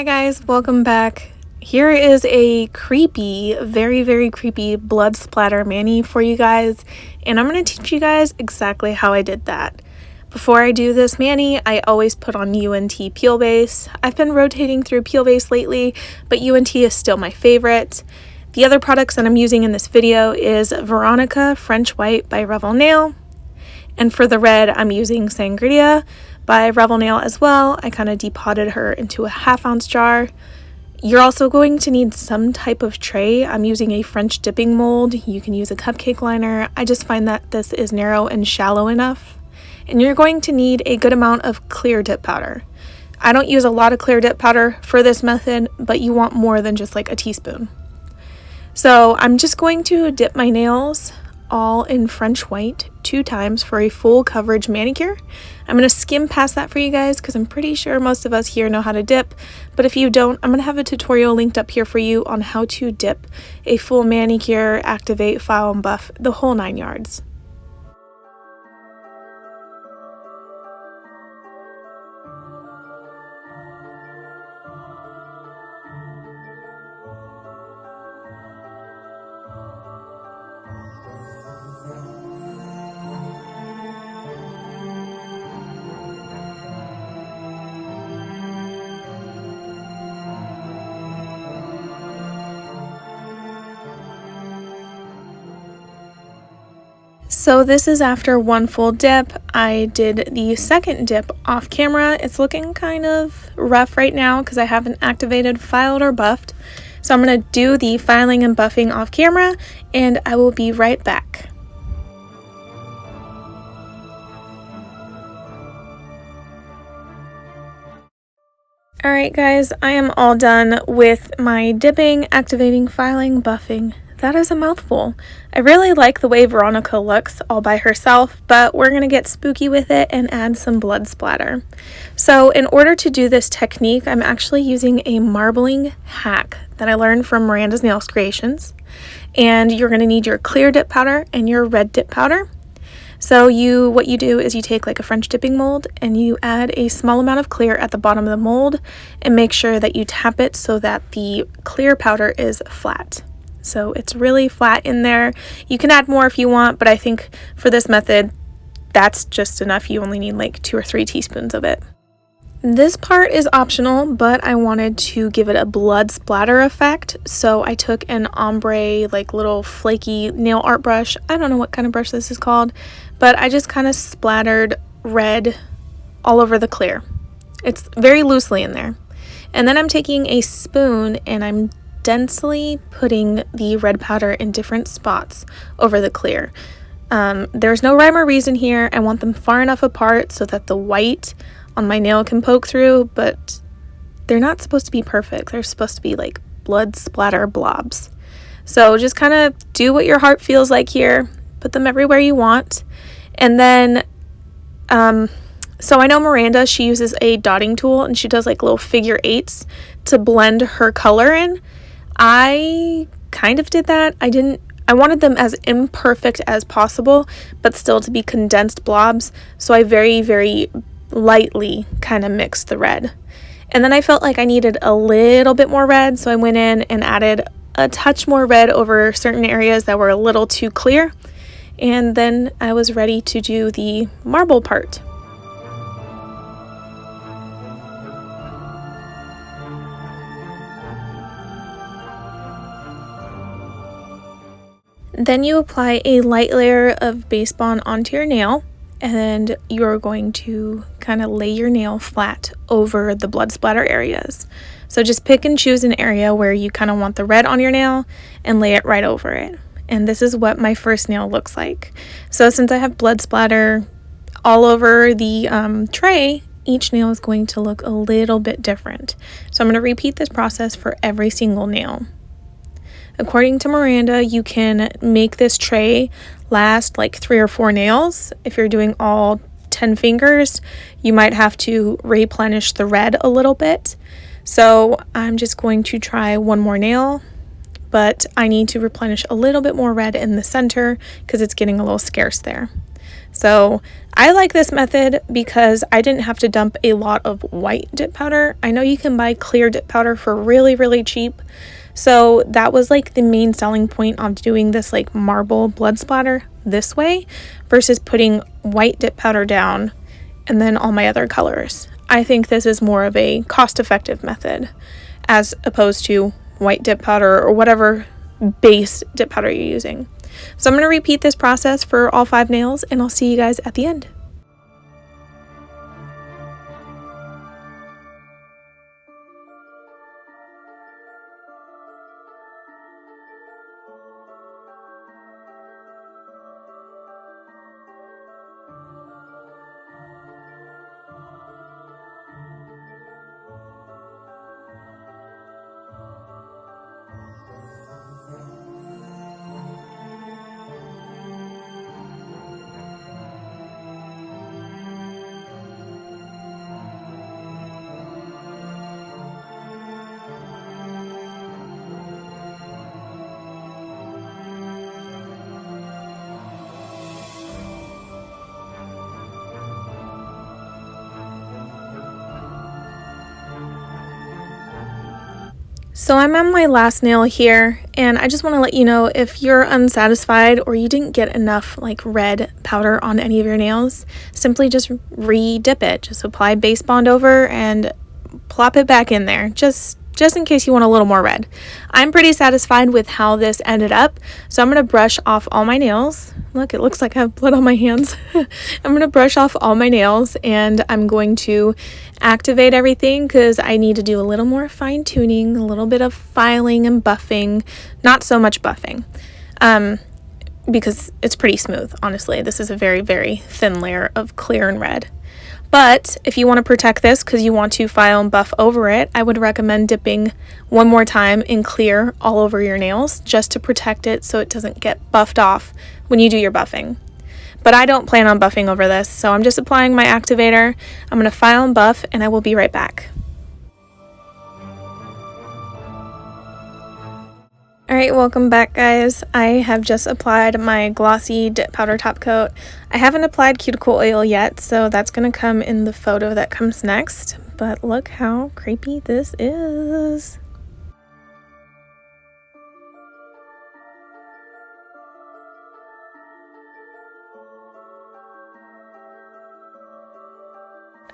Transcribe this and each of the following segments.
Hi guys, welcome back. Here is a creepy, very creepy blood splatter mani for you guys, and I'm going to teach you guys exactly how I did that. Before I do this mani, I always put on UNT peel base. I've been rotating through peel base lately, but UNT is still my favorite. The other products that I'm using in this video is Veronica French White by Revel Nail, and for the red I'm using Sangria by Revel Nail as well. I kind of depotted her into a 1/2 ounce jar. You're also going to need some type of tray. I'm using a French dipping mold. You can use a cupcake liner. I just find that this is narrow and shallow enough. And you're going to need a good amount of clear dip powder. I don't use a lot of clear dip powder for this method, but you want more than just like a teaspoon. So I'm just going to dip my nails all in French white 2 times for a full coverage manicure. I'm going to skim past that for you guys because I'm pretty sure most of us here know how to dip, but if you don't, I'm going to have a tutorial linked up here for you on how to dip a full manicure, activate, file, and buff, the whole 9 yards. So this is after 1 full dip. I did the second dip off camera. It's looking kind of rough right now because I haven't activated, filed, or buffed. So I'm going to do the filing and buffing off camera, and I will be right back. Alright guys, I am all done with my dipping, activating, filing, buffing. That is a mouthful. I really like the way Veronica looks all by herself, but we're going to get spooky with it and add some blood splatter. So in order to do this technique, I'm actually using a marbling hack that I learned from Miranda's Nails Creations. And you're going to need your clear dip powder and your red dip powder. So what you do is you take like a French dipping mold and you add a small amount of clear at the bottom of the mold and make sure that you tap it so that the clear powder is flat. So it's really flat in there. You can add more if you want, but I think for this method, that's just enough. You only need like 2 or 3 teaspoons of it. This part is optional, but I wanted to give it a blood splatter effect. So I took an ombre, like little flaky nail art brush. I don't know what kind of brush this is called, but I just kind of splattered red all over the clear. It's very loosely in there. And then I'm taking a spoon and I'm densely putting the red powder in different spots over the clear. There's no rhyme or reason here. I want them far enough apart so that the white on my nail can poke through, but they're not supposed to be perfect. They're supposed to be like blood splatter blobs. So just kind of do what your heart feels like here. Put them everywhere you want. And then so I know Miranda, she uses a dotting tool and she does like little figure 8s to blend her color in. I kind of did that. I wanted them as imperfect as possible, but still to be condensed blobs. So I very lightly kind of mixed the red. And then I felt like I needed a little bit more red, so I went in and added a touch more red over certain areas that were a little too clear. And then I was ready to do the marble part. Then you apply a light layer of basebond onto your nail, and you're going to kind of lay your nail flat over the blood splatter areas. So just pick and choose an area where you kind of want the red on your nail and lay it right over it. And this is what my first nail looks like. So since I have blood splatter all over the tray, each nail is going to look a little bit different. So I'm going to repeat this process for every single nail. According to Miranda, you can make this tray last like 3 or 4 nails. If you're doing all 10 fingers, you might have to replenish the red a little bit. So I'm just going to try 1 more nail, but I need to replenish a little bit more red in the center because it's getting a little scarce there. So I like this method because I didn't have to dump a lot of white dip powder. I know you can buy clear dip powder for really, really cheap. So that was like the main selling point of doing this like marble blood splatter this way versus putting white dip powder down and then all my other colors. I think this is more of a cost-effective method as opposed to white dip powder or whatever base dip powder you're using. So I'm going to repeat this process for all 5 nails, and I'll see you guys at the end. So I'm on my last nail here, and I just want to let you know if you're unsatisfied or you didn't get enough like red powder on any of your nails, simply just re-dip it. Just apply basebond over and plop it back in there, just in case you want a little more red. I'm pretty satisfied with how this ended up, so I'm going to brush off all my nails. Look, it looks like I have blood on my hands. I'm going to brush off all my nails, and I'm going to activate everything because I need to do a little more fine tuning, a little bit of filing and buffing, not so much buffing, because it's pretty smooth, honestly. This is a very, very thin layer of clear and red. But if you want to protect this because you want to file and buff over it, I would recommend dipping one more time in clear all over your nails just to protect it so it doesn't get buffed off when you do your buffing. But I don't plan on buffing over this, so I'm just applying my activator. I'm going to file and buff, and I will be right back. Alright, welcome back, guys. I have just applied my glossy dip powder top coat. I haven't applied cuticle oil yet, so that's going to come in the photo that comes next. But look how creepy this is.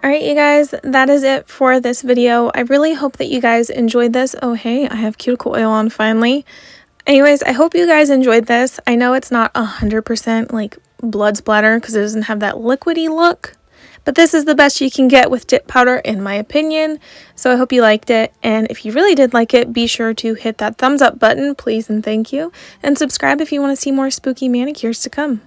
Alright, you guys, that is it for this video. I really hope that you guys enjoyed this. Oh, hey, I have cuticle oil on finally. Anyways, I hope you guys enjoyed this. I know it's not 100% like blood splatter because it doesn't have that liquidy look, but this is the best you can get with dip powder in my opinion. So I hope you liked it, and if you really did like it, be sure to hit that thumbs up button, please and thank you, and subscribe if you want to see more spooky manicures to come.